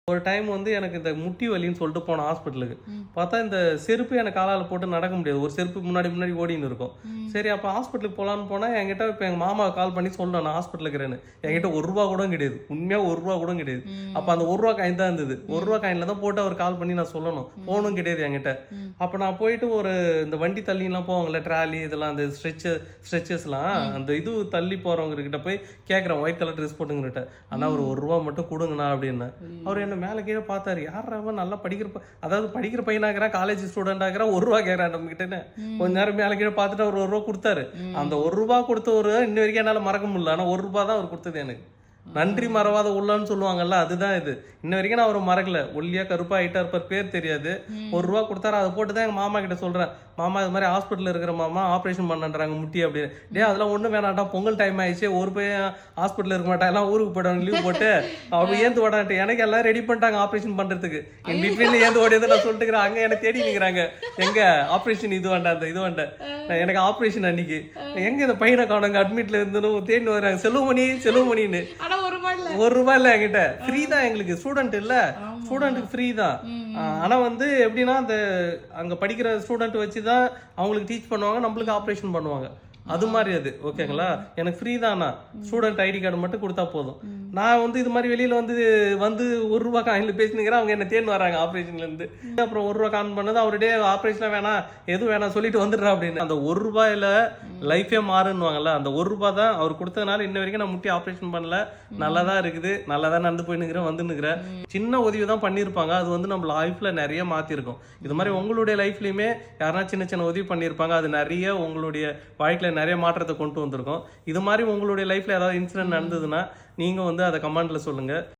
ஒரு டைம் வந்து எனக்கு இந்த முட்டி வலின்னு சொல்லிட்டு போன ஹாஸ்பிட்டலுக்கு. பார்த்தா இந்த செருப்பு எனக்கு காலால போட்டு நடக்க முடியாது. ஒரு செருப்பு முன்னாடி ஓடின்னு இருக்கும். சரி அப்போ ஹாஸ்பிட்டலுக்கு போகலான்னு போனால் என்கிட்ட இப்போ எங்கள் மாமாவை கால் பண்ணி சொல்கிறேன் நான் ஹாஸ்பிட்டலுக்கு இருக்கிறேன்னு. என்கிட்ட ₹1 கூட கிடையாது. உண்மையாக ₹1 கூட கிடையாது. அப்போ அந்த ₹1 காயின் தான் இருந்தது. ₹1 காயினில் தான் போட்டு அவர் கால் பண்ணி நான் சொல்லணும். ஃபோனும் கிடையாது என்கிட்ட. அப்போ நான் போயிட்டு ஒரு இந்த வண்டி தள்ளிலாம் போவாங்கல்ல, ட்ராலி இதெல்லாம் அந்த ஸ்ட்ரெச்சஸ்லாம் அந்த இது தள்ளி போகிறவங்க கிட்ட போய் கேட்குறேன், ஒயிட் கலர் ட்ரெஸ் போட்டுங்கிட்ட. ஆனால் ஒரு ₹1 மட்டும் கொடுங்கண்ணா அப்படின்னு. அவர் என்ன மேலே கீழே பார்த்தாரு. யார் அவன் நல்லா படிக்கிற பையனாகிறான், காலேஜ் ஸ்டூடெண்ட் ஆகிறான், ₹1 கேட்குறான் நம்ம கிட்டேன்னு. கொஞ்ச நேரம் மேலே கீழே பார்த்துட்டு அவர் ₹1 கொடுத்தாரு. அந்த ₹1 கொடுத்தவரு இன்ன வரைக்கும் என்னால் மறக்க முடியல. ஆனால் ₹1 தான் அவர் கொடுத்தது எனக்கு. நன்றி மறவாத உள்ளன்னு சொல்லுவாங்கல்ல, அதுதான் இது. இன்ன வரைக்கும் நான் அவரை மறக்கல. ஒல்லியா கருப்பா ஆயிட்டா இருப்பார், பேர் தெரியாது. ₹1 கொடுத்தாரு. அதை போட்டு தான் எங்கள் மாமா கிட்ட சொல்கிறேன், மாமா இது மாதிரி ஹாஸ்பிட்டலில் இருக்கிற மாமா ஆப்ரேஷன் பண்ணன்றாங்க முட்டி அப்படின்னு. டே அதெல்லாம் ஒன்றும் வேணாட்டா, பொங்கல் டைம் ஆயிடுச்சு, ஒரு பையன் ஹாஸ்பிட்டலில் இருக்க மாட்டா, எல்லாம் ஊருக்கு போய்டாங்க லீவ் போட்டு. அப்படி ஏந்து ஓடான்ட்டு எனக்கு எல்லாம் ரெடி பண்ணிட்டாங்க ஆப்ரேஷன் பண்ணுறதுக்கு. என் வீட்டில் ஏந்து ஓடியது நான் சொல்லிட்டுக்கிறேன். அங்கே எனக்கு தேடி நிற்கிறாங்க, எங்கே ஆப்ரேஷன் இது வேண்டாம் அந்த இது வேண்டாம், எனக்கு ஆப்ரேஷன் அன்னைக்கு எங்கே இந்த பையனை காணுங்க அட்மிட்ல இருந்து தேடி வர்றாங்க. செலவுமணின்னு ₹1 இல்ல என்கிட்ட. ஃப்ரீ தான் எங்களுக்கு, ஸ்டூடெண்ட் இல்ல, ஸ்டூடெண்ட்டுக்கு ஃப்ரீ தான். ஆனா வந்து எப்படின்னா அந்த அங்க படிக்கிற ஸ்டூடெண்ட் வச்சுதான் அவங்களுக்கு டீச் பண்ணுவாங்க, நம்மளுக்கு ஆப்ரேஷன் பண்ணுவாங்க. அது மாதிரி அது ஓகேங்களா. எனக்கு ஃப்ரீ தானா, ஸ்டூடெண்ட் ஐடி கார்டு மட்டும் கொடுத்தா போதும். நான் வந்து இது மாதிரி வெளியில வந்து ₹1 காயின்ல பேசினுக்கிறேன். அவங்க என்ன தேர்ந்து வராங்க ஆப்ரேஷன்ல இருந்து. அப்புறம் ₹1 காயின் பண்ணது அவருடைய ஆப்ரேஷன் வேணாம் எதுவும் வேணாம் சொல்லிட்டு வந்துடுறா அப்படின்னு. அந்த ₹1 லைஃபே மாறுன்னுவாங்கல்ல, அந்த ₹1 தான் அவர் கொடுத்ததுனால இன்ன வரைக்கும் நான் முட்டி ஆப்ரேஷன் பண்ணல. நல்லா தான் இருக்குது, நல்லா தான் நடந்து போயின்னுக்கிறேன், வந்துன்னுக்கிறேன். சின்ன உதவி தான் பண்ணியிருப்பாங்க, அது வந்து நம்ம லைஃப்ல நிறைய மாத்திருக்கும். இது மாதிரி உங்களுடைய லைஃப்லயுமே யாரா சின்ன உதவி பண்ணியிருப்பாங்க, அது நிறைய உங்களுடைய வாழ்க்கையில நிறைய மாற்றத்தை கொண்டு வந்திருக்கும். இது மாதிரி உங்களுடைய லைஃப்ல ஏதாவது இன்சிடென்ட் நடந்ததுன்னா நீங்க வந்து அதை கமெண்ட்ல சொல்லுங்க.